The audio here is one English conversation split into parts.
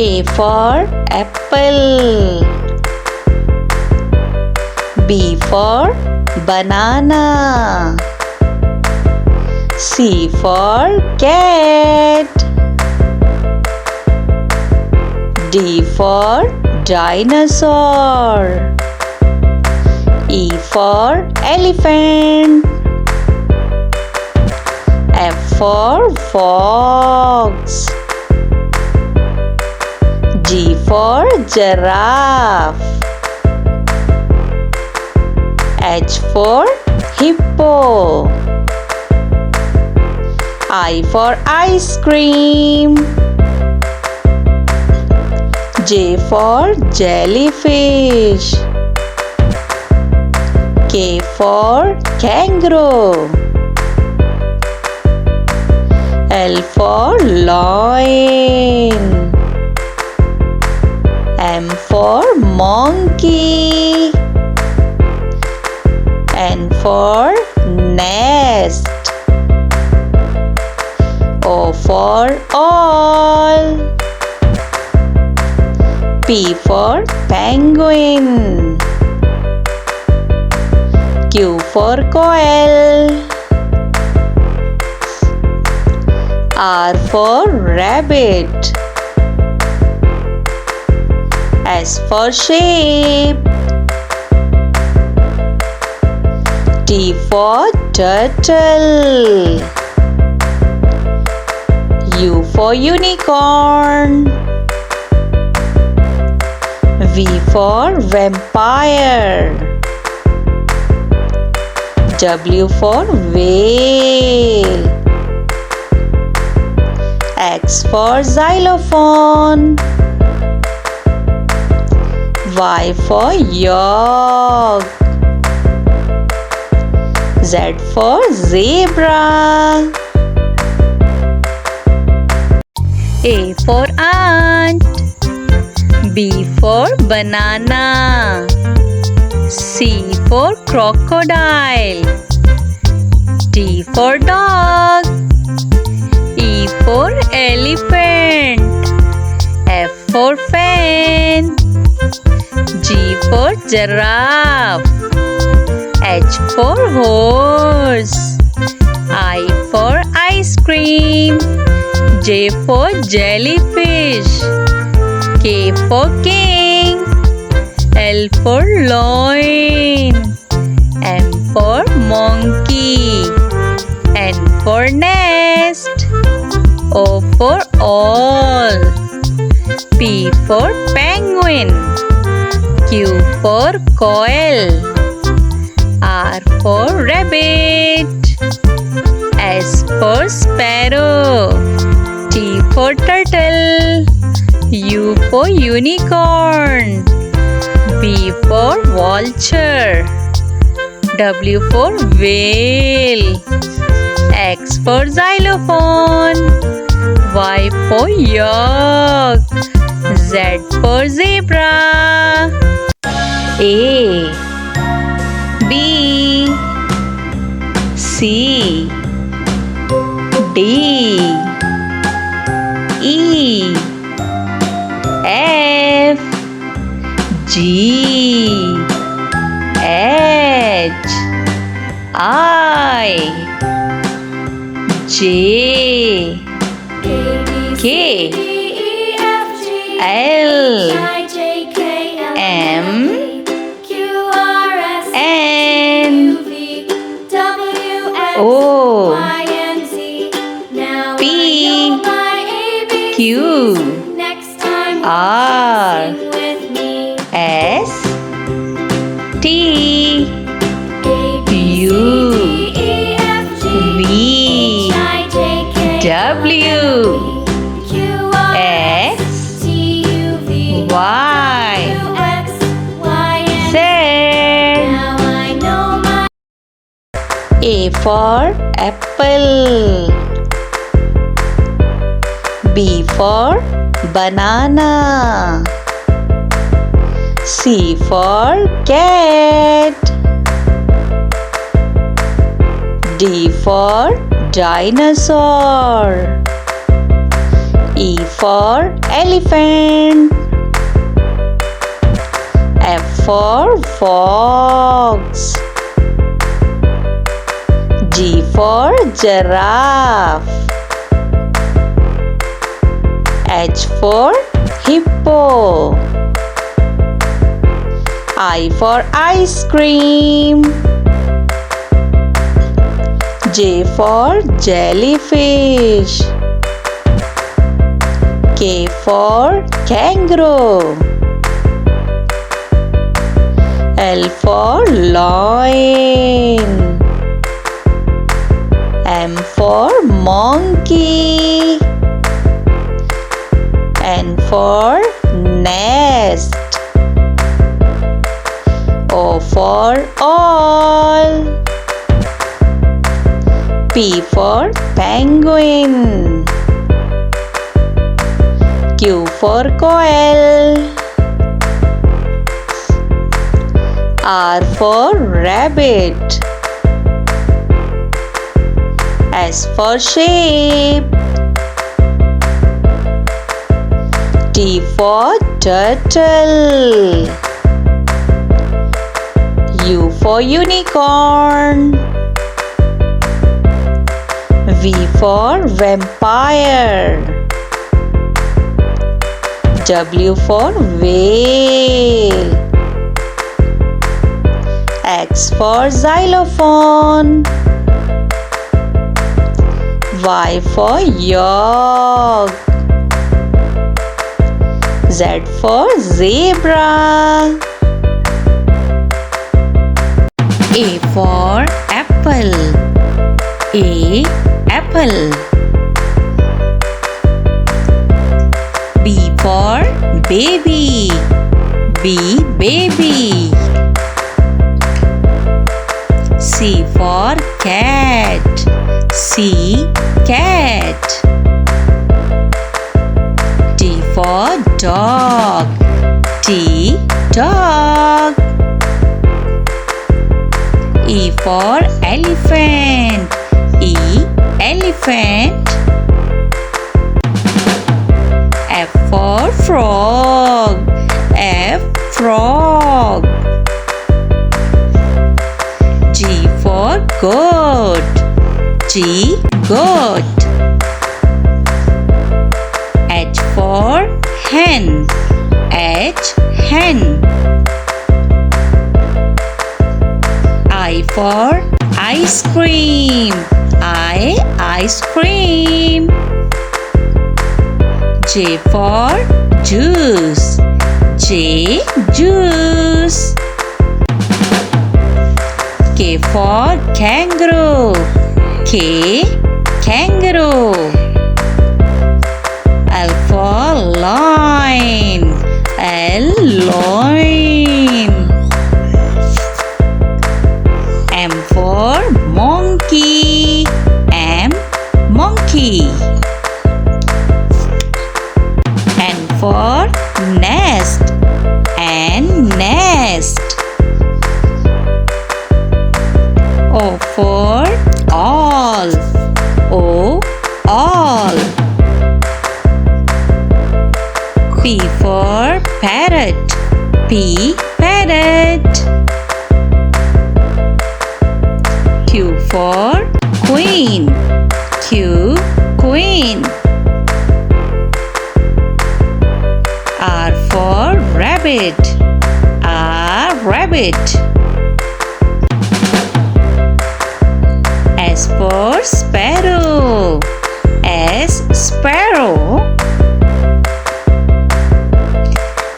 A for apple. B for banana. C for cat. D for dinosaur. E for elephant. F for fox. G for giraffe. H for hippo. I for ice cream. J for jellyfish. K for kangaroo. L for lion. M for monkey. N for nest. O for all. P for penguin. Q for quail. R for rabbit. S for sheep. T for turtle. U for unicorn. V for vampire. W for whale. X for xylophone. Y for yak. Z for zebra. A for ant. B for banana. C for crocodile. D for dog. E for elephant. F for fan. G for giraffe. H for horse. I for ice cream. J for jellyfish. K for king. L for lion. M for monkey. N for nest. O for all. P for penguin. Q for quail. R for rabbit. S for sparrow. T for turtle. U for unicorn. V for vulture. W for whale. X for xylophone. Y for yak. Z for zebra. A B C D E F G H I J K L M N O P Q R S T U V W X Y Z. A for apple. B for banana. C for cat. D for dinosaur. E for elephant. F for fox. G for giraffe. H for hippo. I for ice cream. J for jellyfish. K for kangaroo. L for lion. M for monkey. N for nest. O for all. P for penguin. Q for quail. R for rabbit. S for sheep. T for turtle. U for unicorn. V for vampire. W for whale. X for xylophone. Y for yolk. Z for zebra. A for apple. A apple. B for baby. B baby. C for cat. C cat. D for dog. D dog. E for elephant. E elephant. F for frog. F frog. G for goat. G goat. H for hen. H hen. I for ice cream. I ice cream. J for juice. J juice. K for kangaroo. K kangaroo. L for lion. L lion. M for monkey. M monkey. N for nest. N nest. O for all. O all. P for parrot. P parrot. Q for queen. Q queen. R for rabbit. R rabbit. S for sparrow. S sparrow.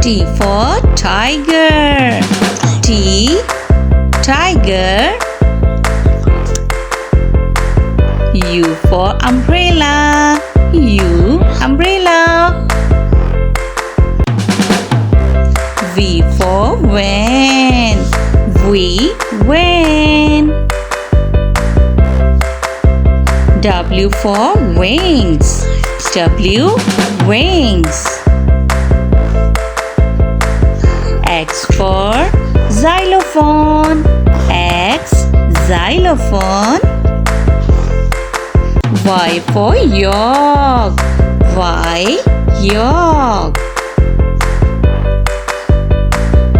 T for tiger. T tiger. U for umbrella. U umbrella. V for van. V van. W for wings. W wings. X for xylophone. X xylophone. Y for yolk. Y, yak.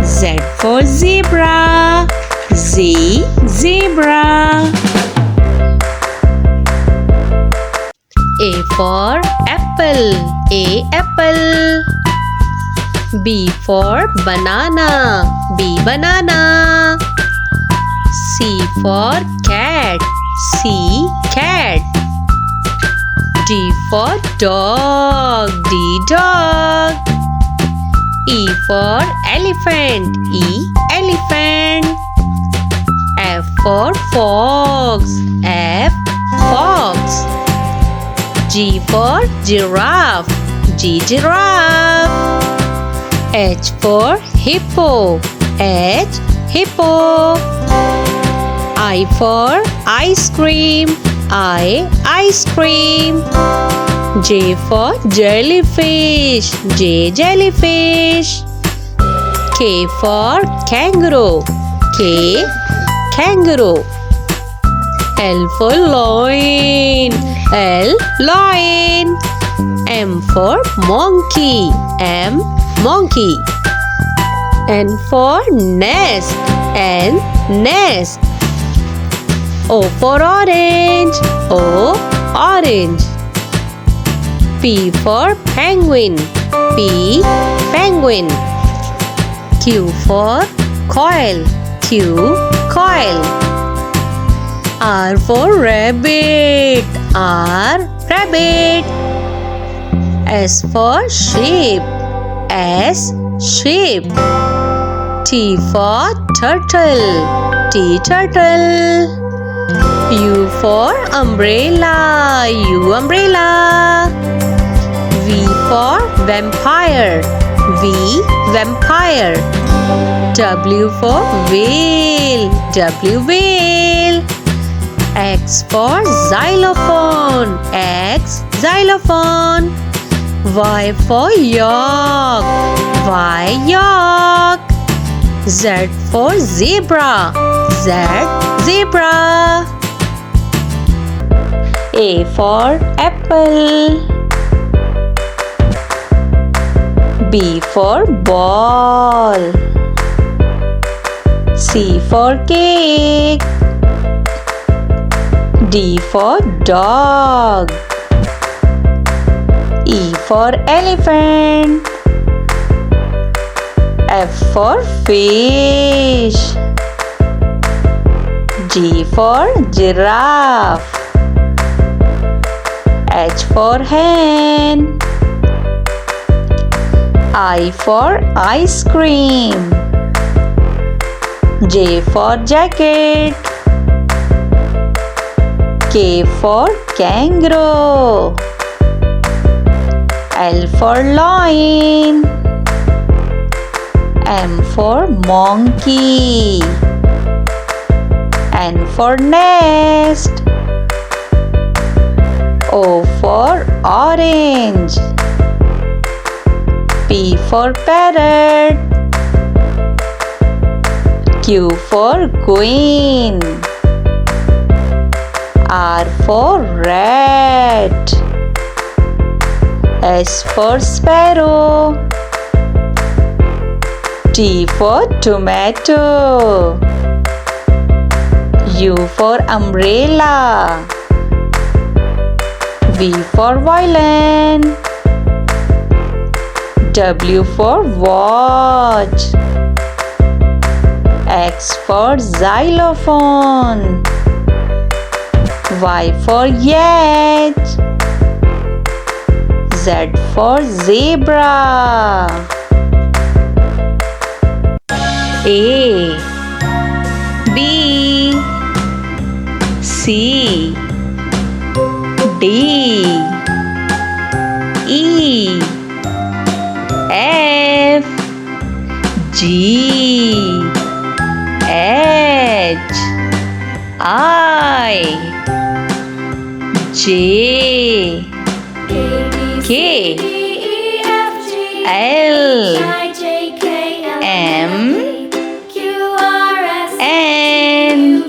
Z for zebra. Z, zebra. A for apple. A, apple. B for banana. B, banana. C for cat. C, cat. D for dog. D, dog. E for elephant. E, elephant. F for fox. F, fox. G for giraffe. G, giraffe. H for hippo. H, hippo. I for ice cream. I, ice cream. J for jellyfish. J, jellyfish. K for kangaroo. K, kangaroo. L for lion. L, lion. M for monkey. M, monkey. N for nest. N, nest. O for orange. O, orange. P for penguin. P, penguin. Q for coil. Q, coil. R for rabbit. R, rabbit. S for sheep. S, sheep. T for turtle. T, turtle. U for umbrella. U, umbrella. V for vampire. V, vampire. W for whale. W, whale. X for xylophone. X, xylophone. Y for yak. Y, yak. Z for zebra. Z, zebra. A for apple. B for ball. C for cake. D for dog. E for elephant. F for fish. G for giraffe. H for hen. I for ice cream. J for jacket. K for kangaroo. L for lion. M for monkey. N for nest. O for orange. P for parrot. Q for queen. R for rat. S for sparrow. T for tomato. U for umbrella. V for violin. W for watch. X for xylophone. Y for yacht. Z for zebra. A, B, C, D, E, F, G, H, I, J, K, L, M, N,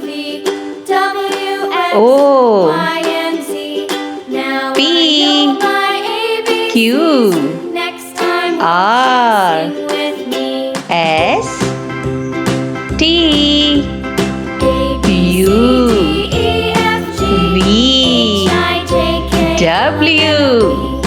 O, P, R S T U V W